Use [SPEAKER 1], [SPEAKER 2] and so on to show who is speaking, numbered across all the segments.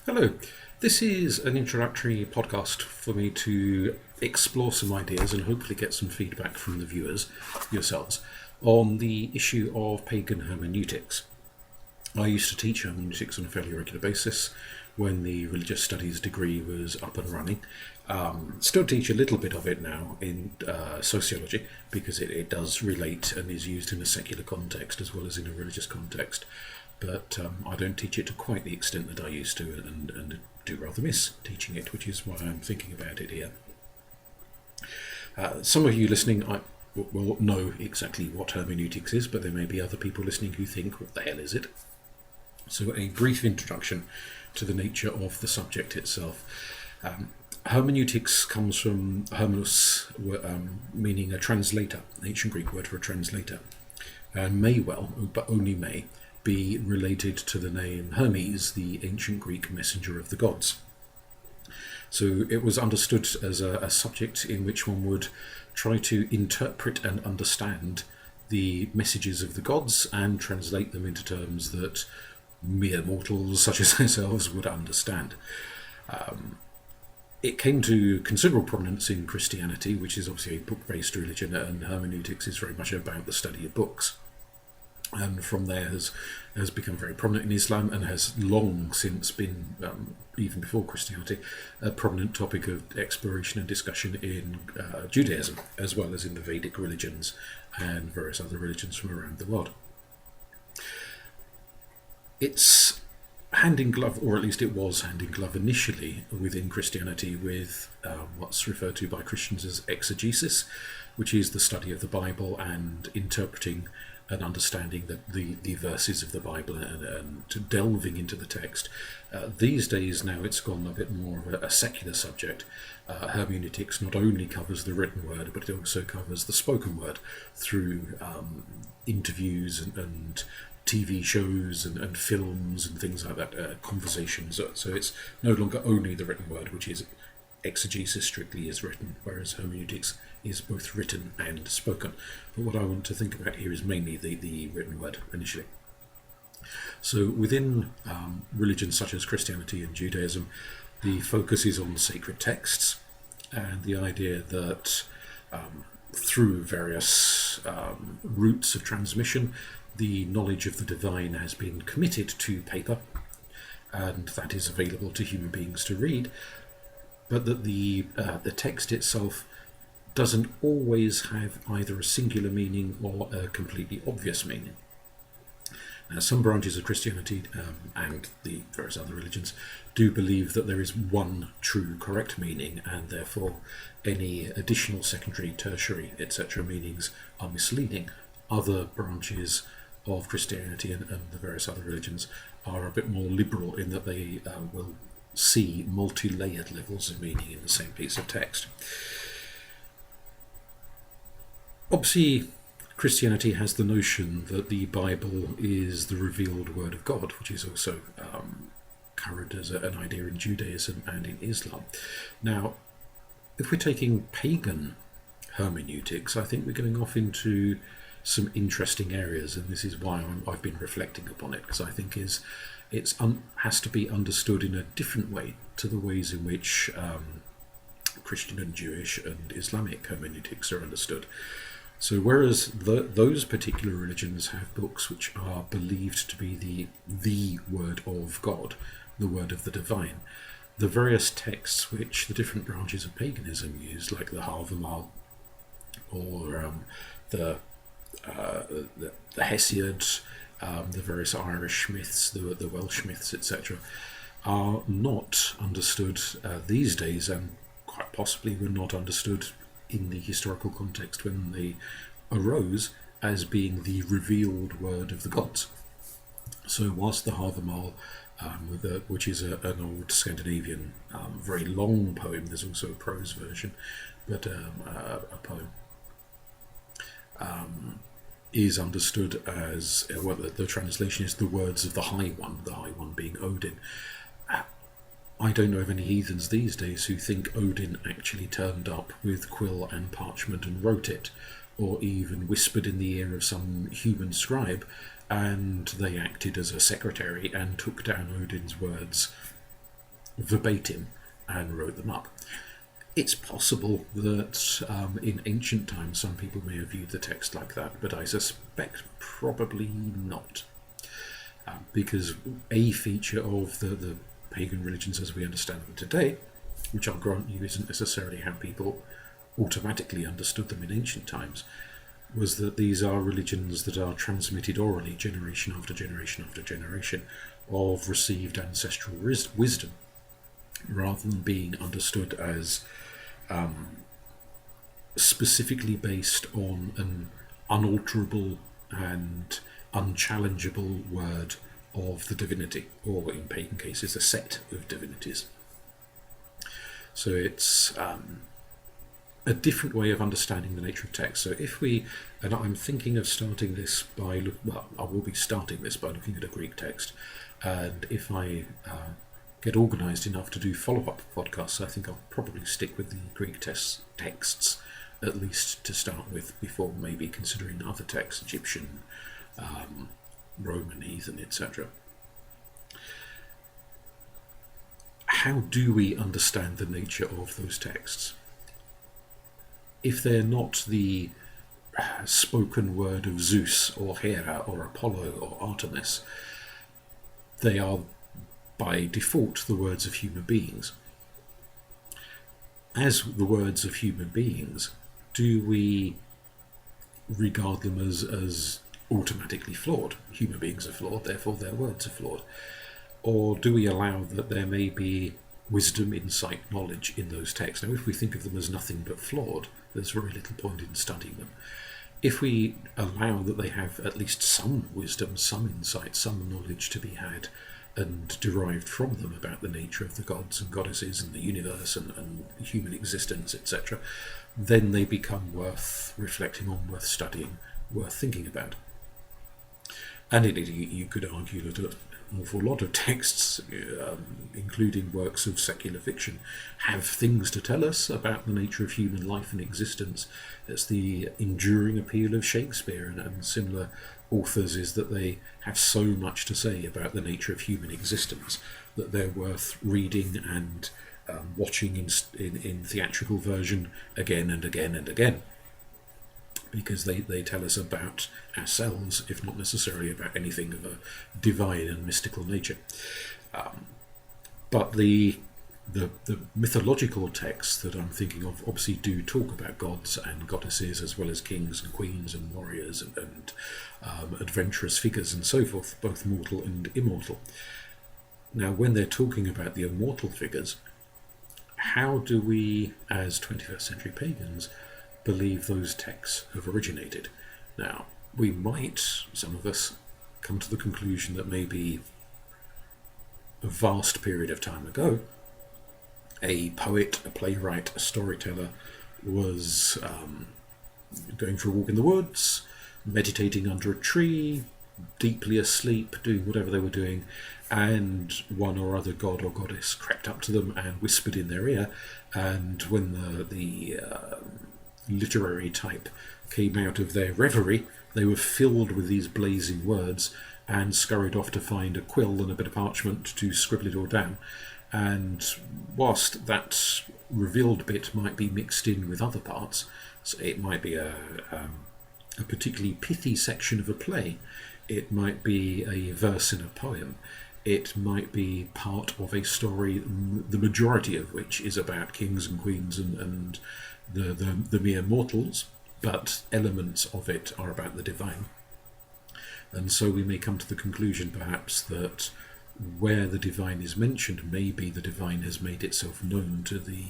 [SPEAKER 1] Hello. This is an introductory podcast for me to explore some ideas and hopefully get some feedback from the viewers, yourselves, on the issue of pagan hermeneutics. I used to teach hermeneutics on a fairly regular basis when the religious studies degree was up and running. Still teach a little bit of it now in sociology because it does relate and is used in a secular context as well as in a religious context. But I don't teach it to quite the extent that I used to, and do rather miss teaching it, which is why I'm thinking about it here. Some of you listening will know exactly what hermeneutics is, but there may be other people listening who think, what the hell is it? So a brief introduction to the nature of the subject itself. Hermeneutics comes from hermenos, meaning a translator, ancient Greek word for a translator, and may well, but only may, be related to the name Hermes, the ancient Greek messenger of the gods. So it was understood as a subject in which one would try to interpret and understand the messages of the gods and translate them into terms that mere mortals such as ourselves would understand. It came to considerable prominence in Christianity, which is obviously a book-based religion, and hermeneutics is very much about the study of books. And from there has become very prominent in Islam and has long since been, even before Christianity, a prominent topic of exploration and discussion in Judaism, as well as in the Vedic religions and various other religions from around the world. It's hand in glove, or at least it was hand in glove initially within Christianity with what's referred to by Christians as exegesis, which is the study of the Bible and interpreting and understanding the verses of the Bible and delving into the text. These days now it's gone a bit more of a secular subject. Hermeneutics not only covers the written word, but it also covers the spoken word through interviews and TV shows and films and things like that, conversations. So it's no longer only the written word, which is exegesis strictly is written, whereas hermeneutics is both written and spoken. But what I want to think about here is mainly the written word initially. So within religions such as Christianity and Judaism, the focus is on sacred texts and the idea that through various routes of transmission, the knowledge of the divine has been committed to paper, and that is available to human beings to read, but that the text itself doesn't always have either a singular meaning or a completely obvious meaning. Now, some branches of Christianity and the various other religions do believe that there is one true correct meaning, and therefore any additional secondary, tertiary, etc. meanings are misleading. Other branches of Christianity and the various other religions are a bit more liberal in that they will see multi-layered levels of meaning in the same piece of text. Obviously, Christianity has the notion that the Bible is the revealed word of God, which is also current as an idea in Judaism and in Islam. Now, if we're taking pagan hermeneutics, I think we're going off into some interesting areas, and this is why I've been reflecting upon it, because I think it has to be understood in a different way to the ways in which Christian and Jewish and Islamic hermeneutics are understood. So whereas those particular religions have books which are believed to be the word of God, the word of the divine, the various texts which the different branches of paganism use, like the Havamal or the Hesiod, the various Irish myths, the Welsh myths, etc., are not understood these days, and quite possibly were not understood in the historical context when they arose as being the revealed word of the gods. So whilst the Havamal, which is an old Scandinavian, very long poem, there's also a prose version, but a poem, is understood as, well, the translation is the words of the High One being Odin. I don't know of any heathens these days who think Odin actually turned up with quill and parchment and wrote it, or even whispered in the ear of some human scribe, and they acted as a secretary and took down Odin's words verbatim and wrote them up. It's possible that in ancient times some people may have viewed the text like that, but I suspect probably not. Because a feature of the pagan religions as we understand them today, which I'll grant you isn't necessarily how people automatically understood them in ancient times, was that these are religions that are transmitted orally generation after generation after generation of received ancestral wisdom, rather than being understood as specifically based on an unalterable and unchallengeable word of the divinity, or in pagan cases a set of divinities. So it's a different way of understanding the nature of text. So if we, and I'm thinking of starting this by, I will be starting this by looking at a Greek text, and if I get organised enough to do follow-up podcasts, I think I'll probably stick with the Greek texts, at least to start with, before maybe considering other texts, Egyptian, Roman, heathen, etc. How do we understand the nature of those texts? If they're not the spoken word of Zeus or Hera or Apollo or Artemis, they are by default the words of human beings. As the words of human beings, do we regard them as automatically flawed? Human beings are flawed, therefore their words are flawed. Or do we allow that there may be wisdom, insight, knowledge in those texts? Now, if we think of them as nothing but flawed, there's very little point in studying them. If we allow that they have at least some wisdom, some insight, some knowledge to be had and derived from them about the nature of the gods and goddesses and the universe and human existence, etc., then they become worth reflecting on, worth studying, worth thinking about. And indeed, you could argue that an awful lot of texts, including works of secular fiction, have things to tell us about the nature of human life and existence. It's the enduring appeal of Shakespeare and similar authors, is that they have so much to say about the nature of human existence that they're worth reading and watching in theatrical version again and again and again, because they tell us about ourselves, if not necessarily about anything of a divine and mystical nature. But the mythological texts that I'm thinking of obviously do talk about gods and goddesses, as well as kings and queens and warriors and adventurous figures and so forth, both mortal and immortal. Now, when they're talking about the immortal figures, how do we, as 21st century pagans, believe those texts have originated? Now, we might, some of us, come to the conclusion that maybe a vast period of time ago, a poet, a playwright, a storyteller was going for a walk in the woods, meditating under a tree, deeply asleep, doing whatever they were doing, and one or other god or goddess crept up to them and whispered in their ear, and when the literary type came out of their reverie, they were filled with these blazing words and scurried off to find a quill and a bit of parchment to scribble it all down. And whilst that revealed bit might be mixed in with other parts, so it might be a particularly pithy section of a play, it might be a verse in a poem, it might be part of a story, the majority of which is about kings and queens and the mere mortals, but elements of it are about the divine. And so we may come to the conclusion, perhaps, that where the divine is mentioned, maybe the divine has made itself known to the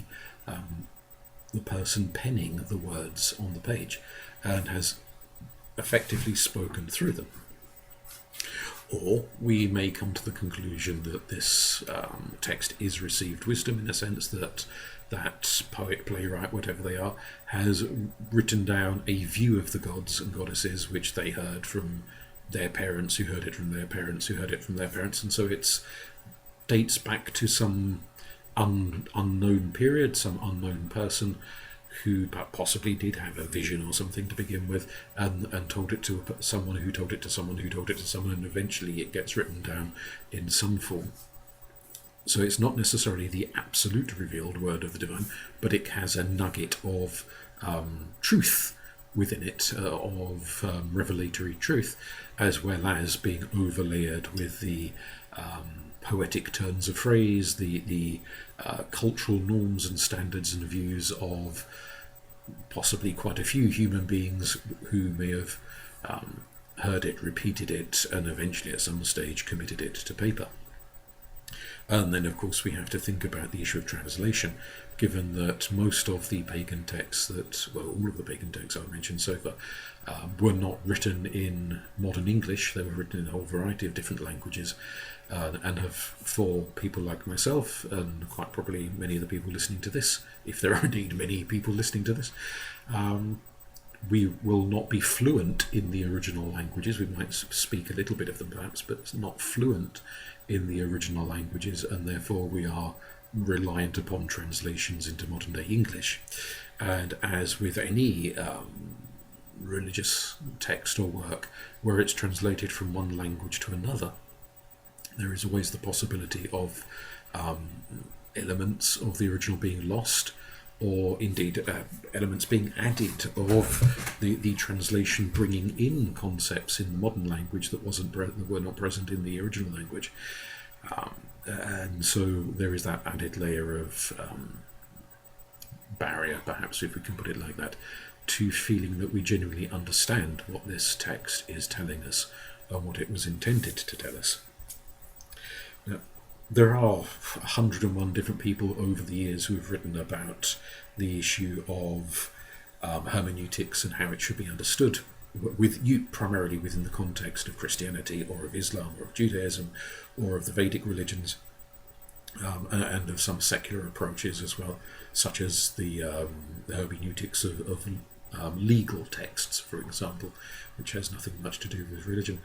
[SPEAKER 1] person penning the words on the page and has effectively spoken through them. Or we may come to the conclusion that this text is received wisdom, in a sense that that poet, playwright, whatever they are, has written down a view of the gods and goddesses which they heard from their parents, who heard it from their parents, who heard it from their parents, and so it dates back to some unknown period, some unknown person who possibly did have a vision or something to begin with, and told it to someone who told it to someone who told it to someone, and eventually it gets written down in some form. So it's not necessarily the absolute revealed word of the divine, but it has a nugget of truth within it, of revelatory truth, as well as being overlayered with the poetic turns of phrase, the cultural norms and standards and views of possibly quite a few human beings who may have heard it, repeated it, and eventually at some stage committed it to paper. And then, of course, we have to think about the issue of translation, given that most of the pagan texts all of the pagan texts I've mentioned so far, were not written in modern English. They were written in a whole variety of different languages, and have, for people like myself, and quite probably many of the people listening to this, if there are indeed many people listening to this, we will not be fluent in the original languages. We might speak a little bit of them perhaps, but not fluent in the original languages, and therefore we are reliant upon translations into modern day English. And as with any religious text or work where it's translated from one language to another, there is always the possibility of elements of the original being lost, or indeed elements being added of the translation bringing in concepts in the modern language that were not present in the original language. And so there is that added layer of barrier, perhaps, if we can put it like that, to feeling that we genuinely understand what this text is telling us and what it was intended to tell us. Now, there are 101 different people over the years who have written about the issue of hermeneutics and how it should be understood, primarily within the context of Christianity or of Islam or of Judaism or of the Vedic religions, and of some secular approaches as well, such as the hermeneutics of legal texts, for example, which has nothing much to do with religion.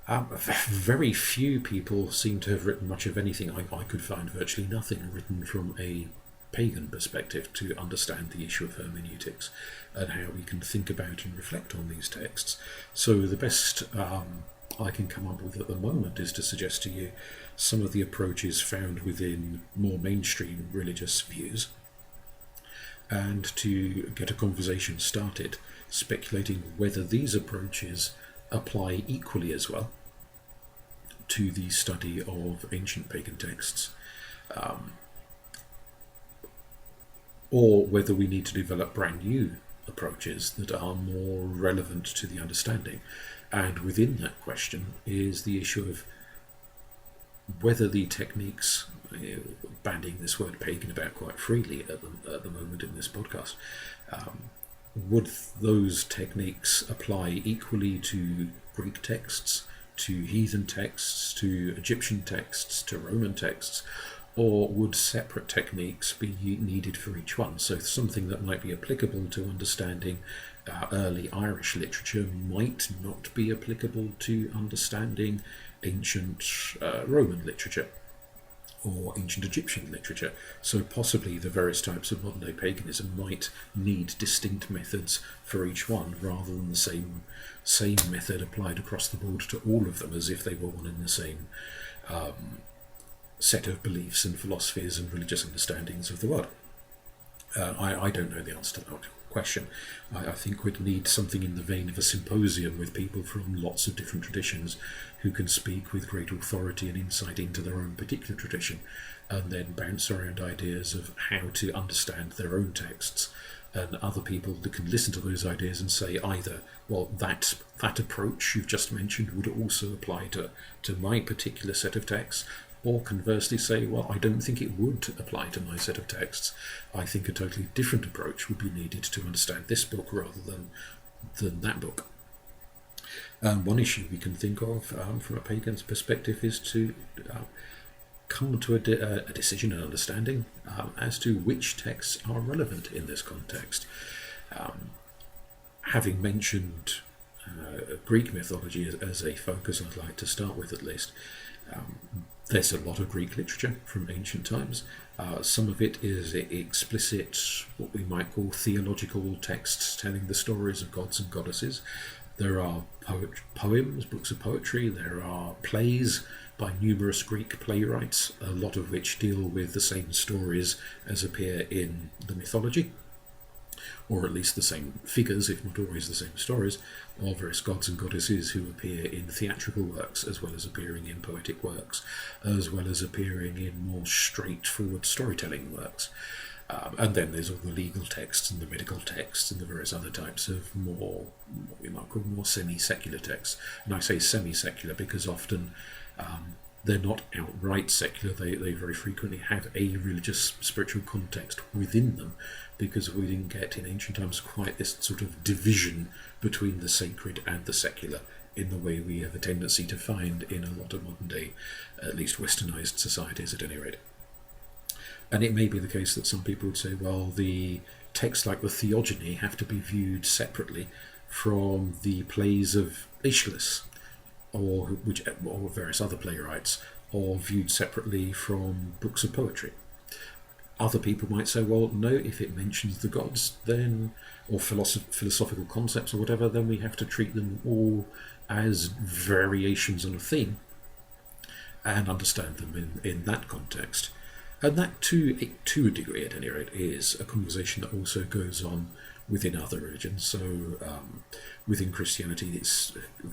[SPEAKER 1] Very few people seem to have written much of anything. I could find virtually nothing written from a pagan perspective to understand the issue of hermeneutics and how we can think about and reflect on these texts. So the best I can come up with at the moment is to suggest to you some of the approaches found within more mainstream religious views, and to get a conversation started speculating whether these approaches apply equally as well to the study of ancient pagan texts, or whether we need to develop brand new approaches that are more relevant to the understanding. And within that question is the issue of whether the techniques, bandying this word pagan about quite freely at the moment in this podcast, would those techniques apply equally to Greek texts, to heathen texts, to Egyptian texts, to Roman texts, or would separate techniques be needed for each one? So something that might be applicable to understanding early Irish literature might not be applicable to understanding ancient Roman literature or ancient Egyptian literature. So possibly the various types of modern day paganism might need distinct methods for each one, rather than the same method applied across the board to all of them, as if they were one and the same set of beliefs and philosophies and religious understandings of the world. I don't know the answer to that question. I think we'd need something in the vein of a symposium with people from lots of different traditions who can speak with great authority and insight into their own particular tradition, and then bounce around ideas of how to understand their own texts, and other people that can listen to those ideas and say either, well, that approach you've just mentioned would also apply to my particular set of texts, or conversely say, well, I don't think it would apply to my set of texts. I think a totally different approach would be needed to understand this book rather than that book. One issue we can think of from a pagan's perspective is to come to a decision and understanding as to which texts are relevant in this context. Having mentioned Greek mythology as a focus, I'd like to start with at least. There's a lot of Greek literature from ancient times. Some of it is explicit, what we might call theological texts telling the stories of gods and goddesses. There are poems, books of poetry. There are plays by numerous Greek playwrights, a lot of which deal with the same stories as appear in the mythology, or at least the same figures, if not always the same stories, of various gods and goddesses who appear in theatrical works, as well as appearing in poetic works, as well as appearing in more straightforward storytelling works. And then there's all the legal texts and the medical texts and the various other types of more, what we might call more semi-secular texts. And I say semi-secular because often they're not outright secular. They very frequently have a religious, spiritual context within them, because we didn't get in ancient times quite this sort of division between the sacred and the secular in the way we have a tendency to find in a lot of modern day, at least westernized societies at any rate. And it may be the case that some people would say, well, the texts like the Theogony have to be viewed separately from the plays of Aeschylus or various other playwrights, or viewed separately from books of poetry. Other people might say, well, no, if it mentions the gods, then, or philosophical concepts or whatever, then we have to treat them all as variations on a theme and understand them in that context. And that, to a degree at any rate, is a conversation that also goes on within other religions. So within Christianity, it's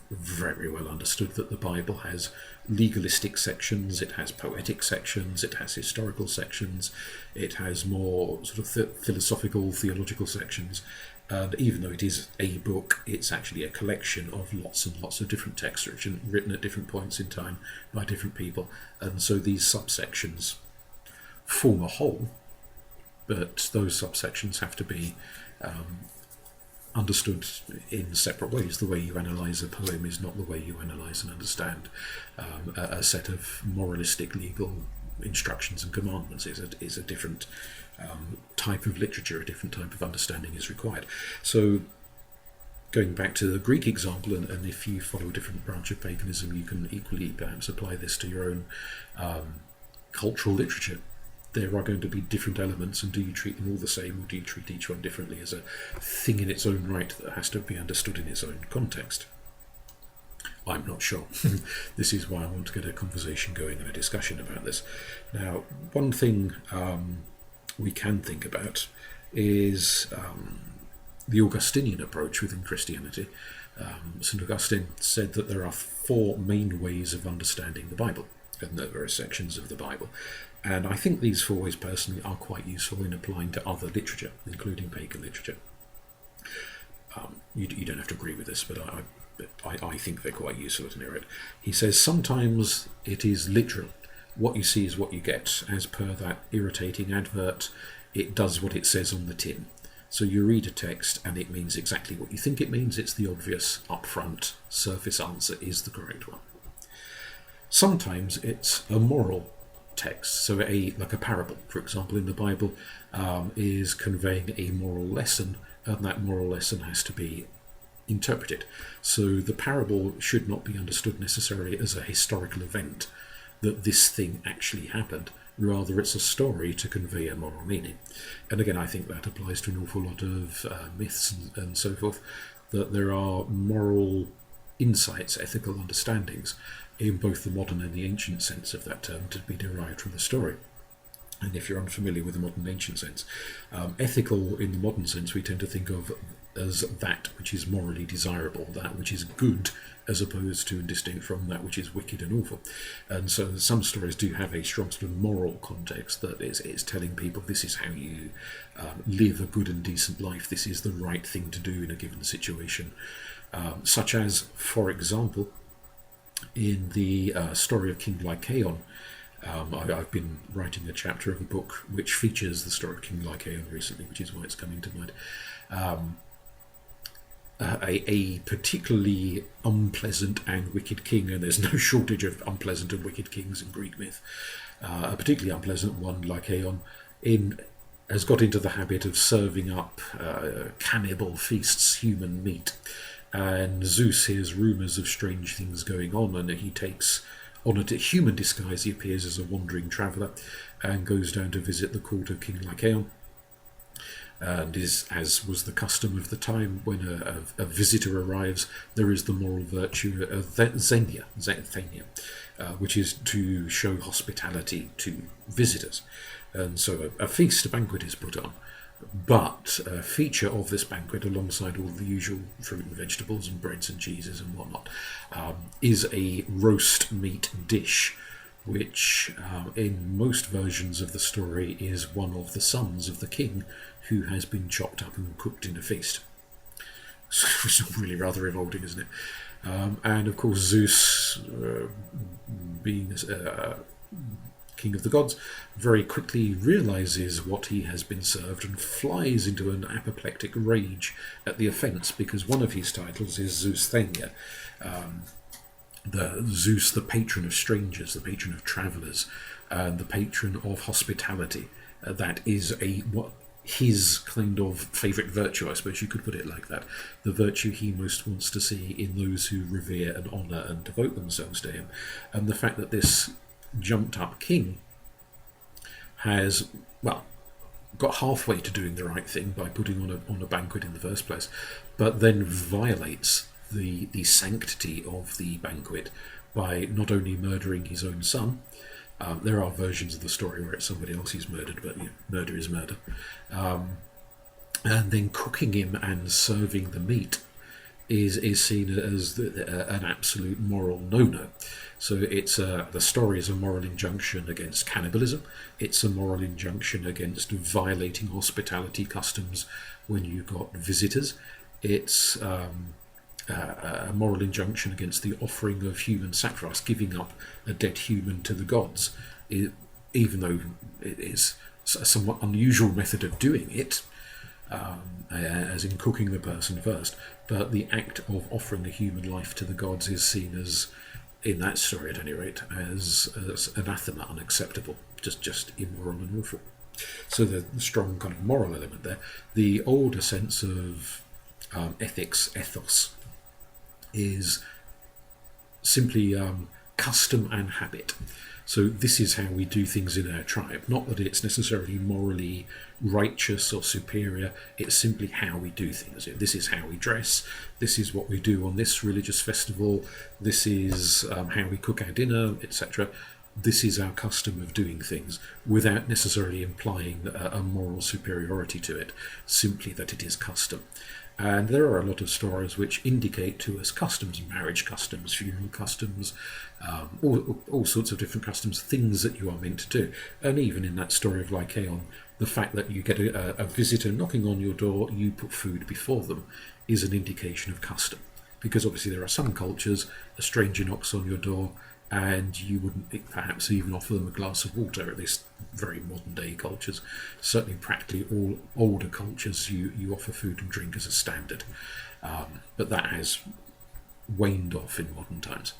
[SPEAKER 1] very well understood that the Bible has legalistic sections, it has poetic sections, it has historical sections, it has more sort of philosophical, theological sections. And even though it is a book, it's actually a collection of lots and lots of different texts written at different points in time by different people. And so these subsections form a whole, but those subsections have to be understood in separate ways. The way you analyse a poem is not the way you analyse and understand a set of moralistic legal instructions and commandments. Is a different type of literature, a different type of understanding is required. So going back to the Greek example, and if you follow a different branch of paganism, you can equally perhaps apply this to your own cultural literature. There are going to be different elements, and do you treat them all the same, or do you treat each one differently as a thing in its own right that has to be understood in its own context? I'm not sure. This is why I want to get a conversation going and a discussion about this. Now, one thing we can think about is the Augustinian approach within Christianity. St. Augustine said that there are 4 main ways of understanding the Bible, and there are various sections of the Bible. And I think these 4 ways personally are quite useful in applying to other literature, including pagan literature. You don't have to agree with this, but I think they're quite useful at any rate. He says, sometimes it is literal. What you see is what you get. As per that irritating advert, it does what it says on the tin. So you read a text and it means exactly what you think it means. It's the obvious, upfront, surface answer is the correct one. Sometimes it's a moral text, so like a parable, for example, in the Bible, is conveying a moral lesson, and that moral lesson has to be interpreted. So the parable should not be understood necessarily as a historical event, that this thing actually happened. Rather, it's a story to convey a moral meaning. And again, I think that applies to an awful lot of myths and so forth, that there are moral insights, ethical understandings, in both the modern and the ancient sense of that term, to be derived from the story. And if you're unfamiliar with the modern ancient sense, ethical in the modern sense we tend to think of as that which is morally desirable, that which is good, as opposed to and distinct from that which is wicked and awful. And so some stories do have a strong sort of moral context that is telling people this is how you live a good and decent life, this is the right thing to do in a given situation. Such as, for example, in the story of King Lycaon. I've been writing a chapter of a book which features the story of King Lycaon recently, which is why it's coming to mind. A particularly unpleasant and wicked king, and there's no shortage of unpleasant and wicked kings in Greek myth. A particularly unpleasant one, Lycaon, has got into the habit of serving up cannibal feasts, human meat. And Zeus hears rumours of strange things going on, and he takes on a human disguise. He appears as a wandering traveller and goes down to visit the court of King Lycaon. And as was the custom of the time, when a visitor arrives, there is the moral virtue of Xenia, which is to show hospitality to visitors. And so a feast, a banquet is put on. But a feature of this banquet, alongside all the usual fruit and vegetables and breads and cheeses and whatnot, is a roast meat dish, which in most versions of the story is one of the sons of the king who has been chopped up and cooked in a feast. So it's really rather revolting, isn't it? And of course Zeus, being king of the gods, very quickly realizes what he has been served and flies into an apoplectic rage at the offence, because one of his titles is Zeus Thania, the Zeus, the patron of strangers, the patron of travellers, the patron of hospitality. That is his kind of favourite virtue, I suppose you could put it like that. The virtue he most wants to see in those who revere and honour and devote themselves to him. And the fact that this jumped up king has, well, got halfway to doing the right thing by putting on a banquet in the first place, but then violates the sanctity of the banquet by not only murdering his own son. There are versions of the story where it's somebody else who's murdered, but murder is murder. And then cooking him and serving the meat is seen as an absolute moral no-no. So it's the story is a moral injunction against cannibalism. It's a moral injunction against violating hospitality customs when you got visitors. It's a moral injunction against the offering of human sacrifice, giving up a dead human to the gods, even though it is a somewhat unusual method of doing it, as in cooking the person first. But the act of offering a human life to the gods is seen as, in that story at any rate, as anathema, unacceptable, just immoral and awful. So the strong kind of moral element there. The older sense of ethics, ethos, is simply custom and habit. So this is how we do things in our tribe. Not that it's necessarily morally righteous or superior, it's simply how we do things. This is how we dress, this is what we do on this religious festival, this is how we cook our dinner, etc. This is our custom of doing things, without necessarily implying a moral superiority to it, simply that it is custom. And there are a lot of stories which indicate to us customs, marriage customs, funeral customs, all sorts of different customs, things that you are meant to do. And even in that story of Lycaon, the fact that you get a visitor knocking on your door, you put food before them, is an indication of custom. Because obviously there are some cultures, a stranger knocks on your door, and you wouldn't perhaps even offer them a glass of water, at least very modern day cultures. Certainly practically all older cultures you offer food and drink as a standard. But that has waned off in modern times.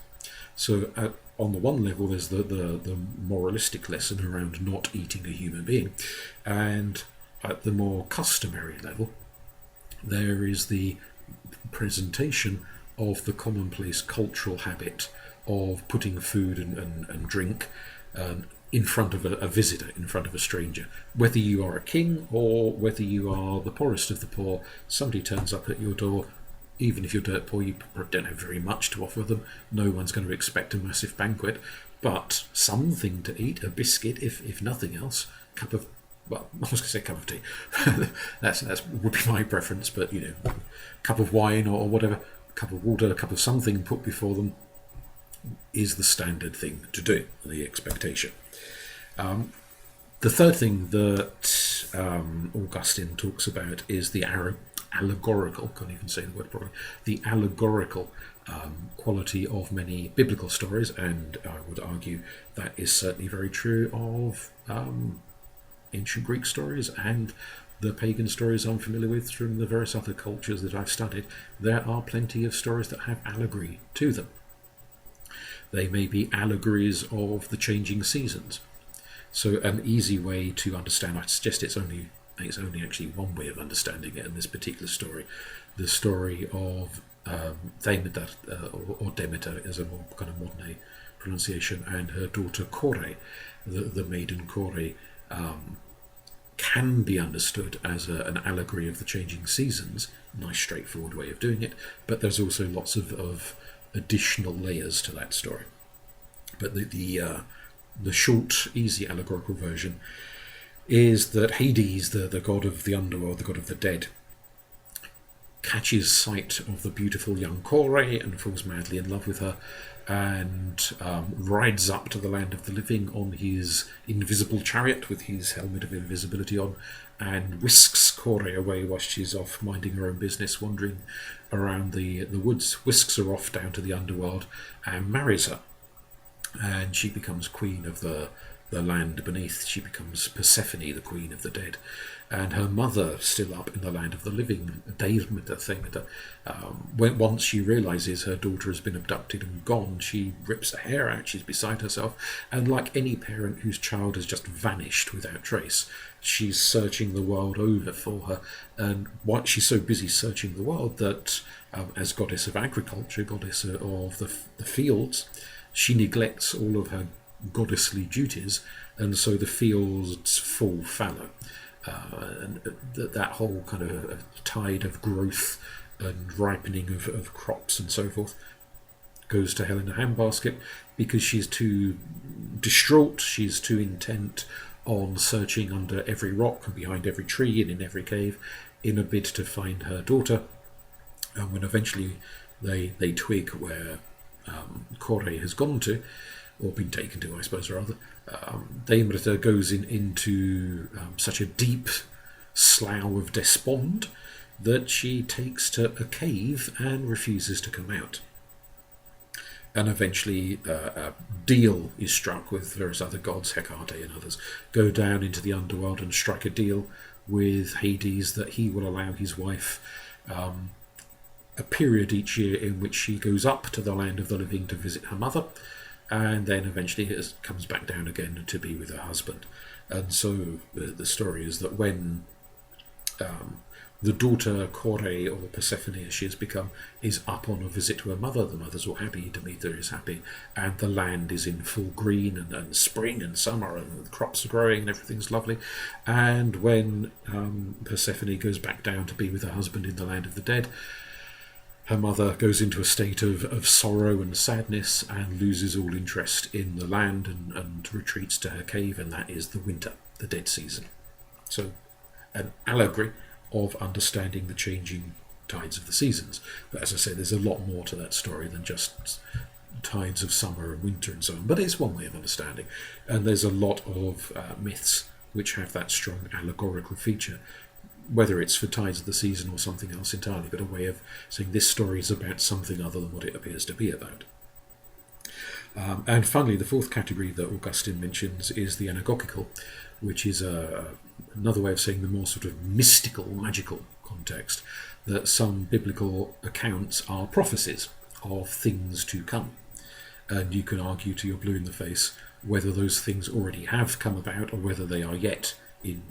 [SPEAKER 1] So on the one level there's the moralistic lesson around not eating a human being, and at the more customary level there is the presentation of the commonplace cultural habit of putting food and drink in front of a visitor, in front of a stranger. Whether you are a king or whether you are the poorest of the poor, somebody turns up at your door. Even if you're dirt poor, you don't have very much to offer them. No one's going to expect a massive banquet, but something to eat, a biscuit, if nothing else, cup of, well, I was going to say cup of tea. that's would be my preference, but cup of wine or whatever, cup of water, a cup of something put before them is the standard thing to do, the expectation. The third thing that Augustine talks about is the allegorical, can't even say the word properly, the allegorical quality of many biblical stories, and I would argue that is certainly very true of ancient Greek stories and the pagan stories I'm familiar with from the various other cultures that I've studied. There are plenty of stories that have allegory to them. They may be allegories of the changing seasons. So an easy way to understand, I suggest it's only actually one way of understanding it in this particular story, the story of Demeter, or Demeter as a more kind of modern day pronunciation, and her daughter Kore, the maiden Kore, can be understood as an allegory of the changing seasons. Nice straightforward way of doing it, but there's also lots of additional layers to that story. But the short, easy allegorical version is that Hades, the god of the underworld, the god of the dead, catches sight of the beautiful young Kore and falls madly in love with her, and rides up to the land of the living on his invisible chariot with his helmet of invisibility on, and whisks Kore away while she's off minding her own business, wandering around the woods, whisks her off down to the underworld and marries her. And she becomes queen of the land beneath. She becomes Persephone, the queen of the dead. And her mother, still up in the land of the living, once she realises her daughter has been abducted and gone, she rips her hair out, she's beside herself, and like any parent whose child has just vanished without trace, she's searching the world over for her. And she's so busy searching the world that, as goddess of agriculture, goddess of the fields, she neglects all of her goddessly duties, and so the fields fall fallow. And that whole kind of tide of growth and ripening of crops and so forth goes to hell in a handbasket, because she's too distraught, she's too intent on searching under every rock and behind every tree and in every cave in a bid to find her daughter. And when eventually they twig where Kore has gone to, or been taken to, I suppose, rather, Demeter goes into such a deep slough of despond that she takes to a cave and refuses to come out. And eventually a deal is struck with various other gods, Hecate and others, go down into the underworld and strike a deal with Hades that he will allow his wife a period each year in which she goes up to the land of the living to visit her mother, and then eventually it comes back down again to be with her husband. And so the story is that when the daughter Kore, or Persephone as she has become, is up on a visit to her mother, the mother's all happy, Demeter is happy, and the land is in full green, and spring and summer, and the crops are growing and everything's lovely. And when Persephone goes back down to be with her husband in the land of the dead, her mother goes into a state of sorrow and sadness and loses all interest in the land and retreats to her cave, and that is the winter, the dead season. So an allegory of understanding the changing tides of the seasons. But as I say, there's a lot more to that story than just tides of summer and winter and so on, but it's one way of understanding. And there's a lot of myths which have that strong allegorical feature, whether it's for tides of the season or something else entirely, but a way of saying this story is about something other than what it appears to be about. And finally, the fourth category that Augustine mentions is the anagogical, which is another way of saying the more sort of mystical, magical context, that some biblical accounts are prophecies of things to come. And you can argue till you're blue in the face whether those things already have come about or whether they are yet in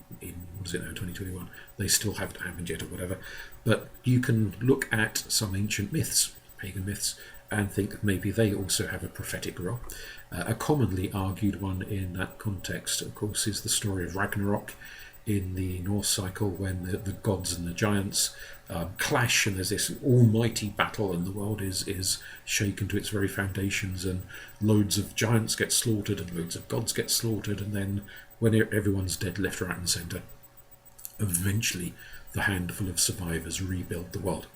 [SPEAKER 1] what is it now, 2021, they still haven't happened yet or whatever. But you can look at some ancient myths, pagan myths, and think that maybe they also have a prophetic role. A commonly argued one in that context, of course, is the story of Ragnarok in the Norse cycle, when the gods and the giants clash, and there's this almighty battle, and the world is shaken to its very foundations, and loads of giants get slaughtered and loads of gods get slaughtered, and then when everyone's dead left, right and centre, eventually the handful of survivors rebuild the world.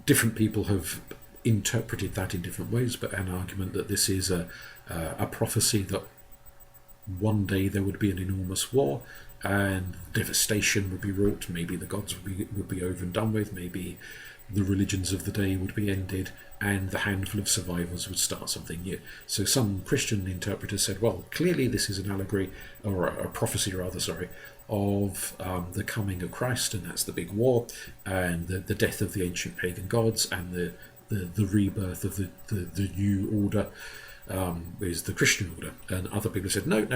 [SPEAKER 1] Different people have interpreted that in different ways, but an argument that this is a prophecy that one day there would be an enormous war and devastation would be wrought. Maybe the gods would be over and done with, maybe the religions of the day would be ended, and the handful of survivors would start something new. So some Christian interpreters said, well, clearly this is an allegory, or a prophecy rather, of the coming of Christ, and that's the big war, and the death of the ancient pagan gods, and the rebirth of the new order is the Christian order. And other people said, no,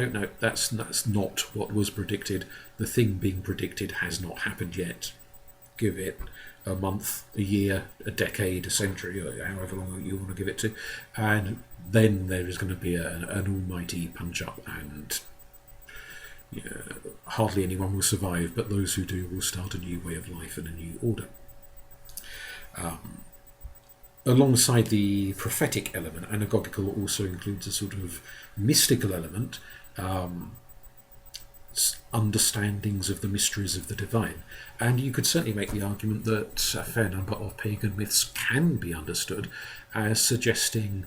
[SPEAKER 1] that's not what was predicted. The thing being predicted has not happened yet. Give it a month, a year, a decade, a century, or however long you want to give it to, and then there is going to be an almighty punch-up, and hardly anyone will survive, but those who do will start a new way of life and a new order. alongside the prophetic element, anagogical also includes a sort of mystical element, understandings of the mysteries of the divine. And you could certainly make the argument that a fair number of pagan myths can be understood as suggesting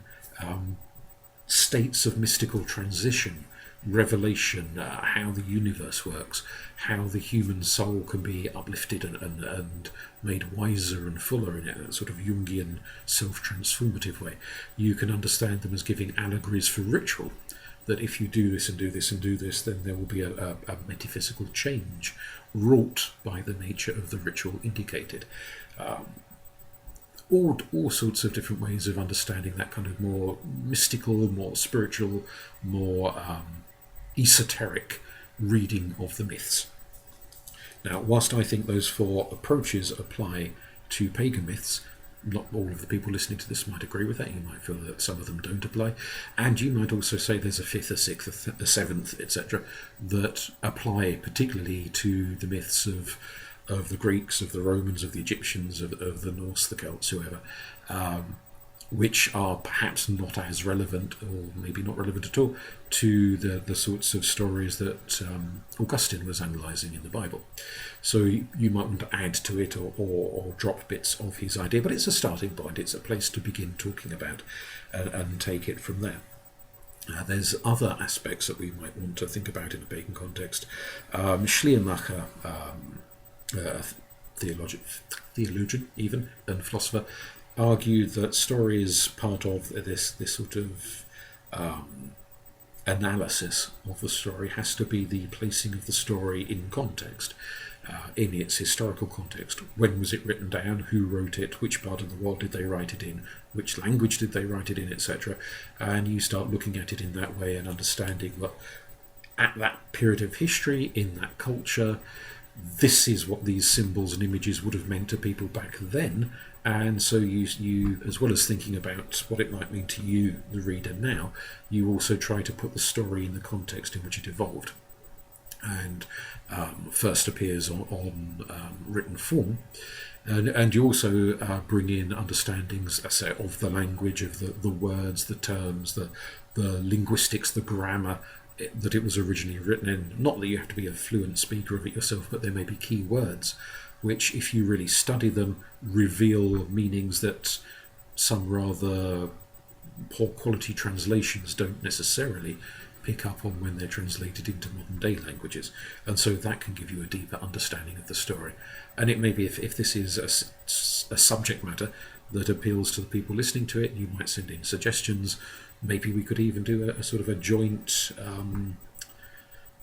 [SPEAKER 1] states of mystical transition, revelation, how the universe works, how the human soul can be uplifted and made wiser and fuller in a sort of Jungian self-transformative way. You can understand them as giving allegories for ritual, that if you do this and do this and do this, then there will be a metaphysical change wrought by the nature of the ritual indicated. All sorts of different ways of understanding that kind of more mystical, more spiritual, more esoteric reading of the myths. Now, whilst I think those four approaches apply to pagan myths, not all of the people listening to this might agree with that. You might feel that some of them don't apply, and you might also say there's a fifth, a sixth, a seventh, etc., that apply particularly to the myths of the Greeks, of the Romans, of the Egyptians, of the Norse, the Celts, whoever, which are perhaps not as relevant, or maybe not relevant at all, to the sorts of stories that Augustine was analysing in the Bible. So you might want to add to it or drop bits of his idea, but it's a starting point, it's a place to begin talking about and take it from there. There's other aspects that we might want to think about in a pagan context. Schleiermacher, theologian even, and philosopher, argued that story is part of this sort of analysis of the story has to be the placing of the story in context, in its historical context. When was it written down? Who wrote it? Which part of the world did they write it in? Which language did they write it in, etc. And you start looking at it in that way and understanding that at that period of history, in that culture, this is what these symbols and images would have meant to people back then. And so you, as well as thinking about what it might mean to you, the reader, now, you also try to put the story in the context in which it evolved. And first appears on written form. And you also bring in understandings, I say, of the language, of the words, the terms, the linguistics, the grammar that it was originally written in. Not that you have to be a fluent speaker of it yourself, but there may be key words which, if you really study them, reveal meanings that some rather poor quality translations don't necessarily pick up on when they're translated into modern day languages. And so that can give you a deeper understanding of the story. And it may be, if this is a subject matter that appeals to the people listening to it, you might send in suggestions. Maybe we could even do a sort of a joint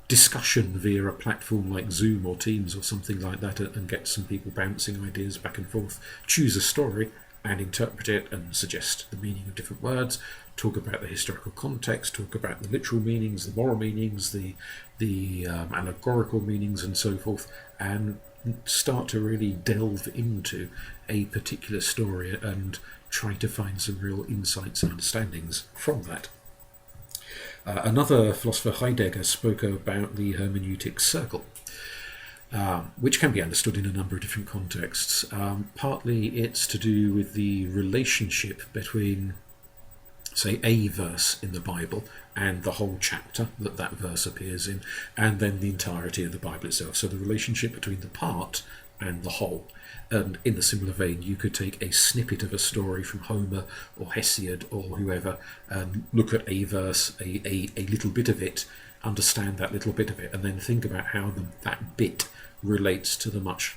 [SPEAKER 1] discussion via a platform like Zoom or Teams or something like that, and get some people bouncing ideas back and forth, choose a story and interpret it and suggest the meaning of different words, talk about the historical context, talk about the literal meanings, the moral meanings, the allegorical meanings and so forth, and start to really delve into a particular story and try to find some real insights and understandings from that. Another philosopher, Heidegger, spoke about the Hermeneutics Circle, which can be understood in a number of different contexts. Partly it's to do with the relationship between, say, a verse in the Bible and the whole chapter that verse appears in, and then the entirety of the Bible itself. So the relationship between the part and the whole. And in the similar vein, you could take a snippet of a story from Homer or Hesiod or whoever, and look at a verse, a little bit of it, understand that little bit of it, and then think about how that bit relates to the much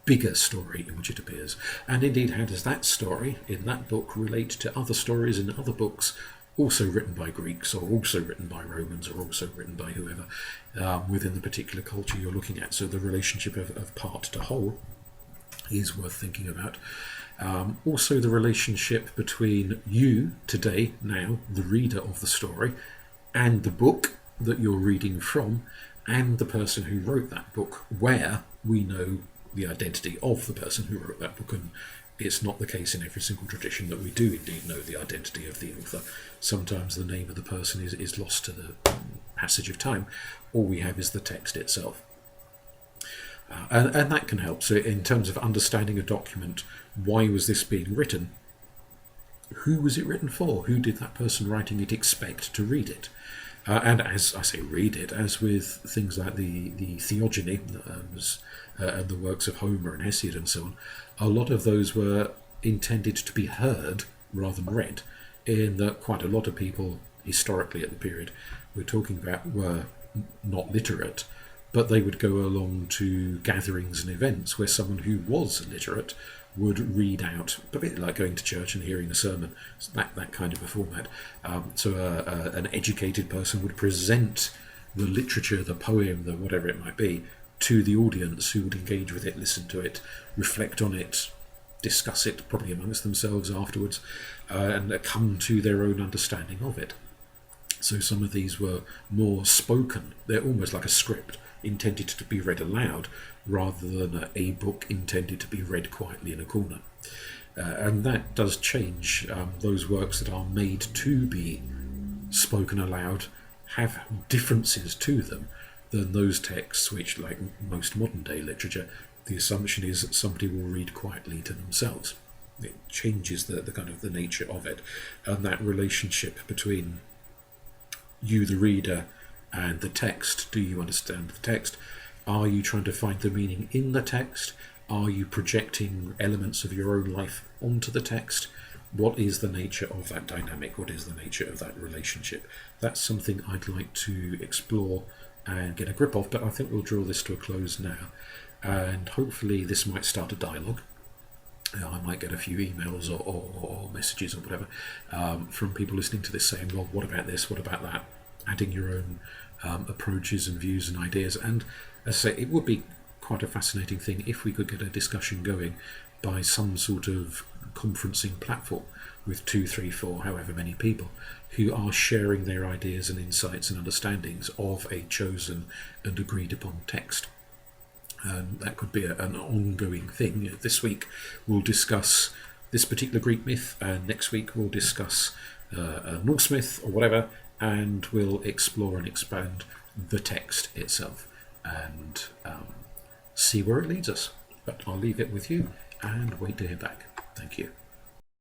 [SPEAKER 1] bigger story in which it appears. And indeed, how does that story in that book relate to other stories in other books, also written by Greeks, or also written by Romans, or also written by whoever, within the particular culture you're looking at. So the relationship of part to whole is worth thinking about. Also the relationship between you today, now, the reader of the story, and the book that you're reading from, and the person who wrote that book, where we know the identity of the person who wrote that book. And it's not the case in every single tradition that we do indeed know the identity of the author. Sometimes the name of the person is lost to the passage of time. All we have is the text itself. And that can help. So in terms of understanding a document, why was this being written? who was it written for? Who did that person writing it expect to read it? And as I say, read it, as with things like the Theogony and the works of Homer and Hesiod and so on, a lot of those were intended to be heard rather than read, in that quite a lot of people historically at the period we're talking about were not literate, but they would go along to gatherings and events where someone who was literate would read out, a bit like going to church and hearing a sermon, that kind of a format. So an educated person would present the literature, the poem, the whatever it might be, to the audience, who would engage with it, listen to it, reflect on it, discuss it probably amongst themselves afterwards, and come to their own understanding of it. So some of these were more spoken. They're almost like a script intended to be read aloud, rather than a book intended to be read quietly in a corner. And that does change. Those works that are made to be spoken aloud have differences to them than those texts which, like most modern day literature, the assumption is that somebody will read quietly to themselves. It changes the kind of the nature of it, and that relationship between you, the reader, and the text. Do you understand the text? Are you trying to find the meaning in the text? Are you projecting elements of your own life onto the text? What is the nature of that dynamic? What is the nature of that relationship? That's something I'd like to explore and get a grip of, but I think we'll draw this to a close now. And hopefully this might start a dialogue. I might get a few emails or messages or whatever from people listening to this saying, well, what about this? What about that? Adding your own approaches and views and ideas. And as I say, it would be quite a fascinating thing if we could get a discussion going by some sort of conferencing platform with 2, 3, 4, however many people who are sharing their ideas and insights and understandings of a chosen and agreed upon text. And that could be an ongoing thing. This week we'll discuss this particular Greek myth, and next week we'll discuss a Norse myth or whatever, and we'll explore and expand the text itself and see where it leads us. But I'll leave it with you and wait to hear back. Thank you.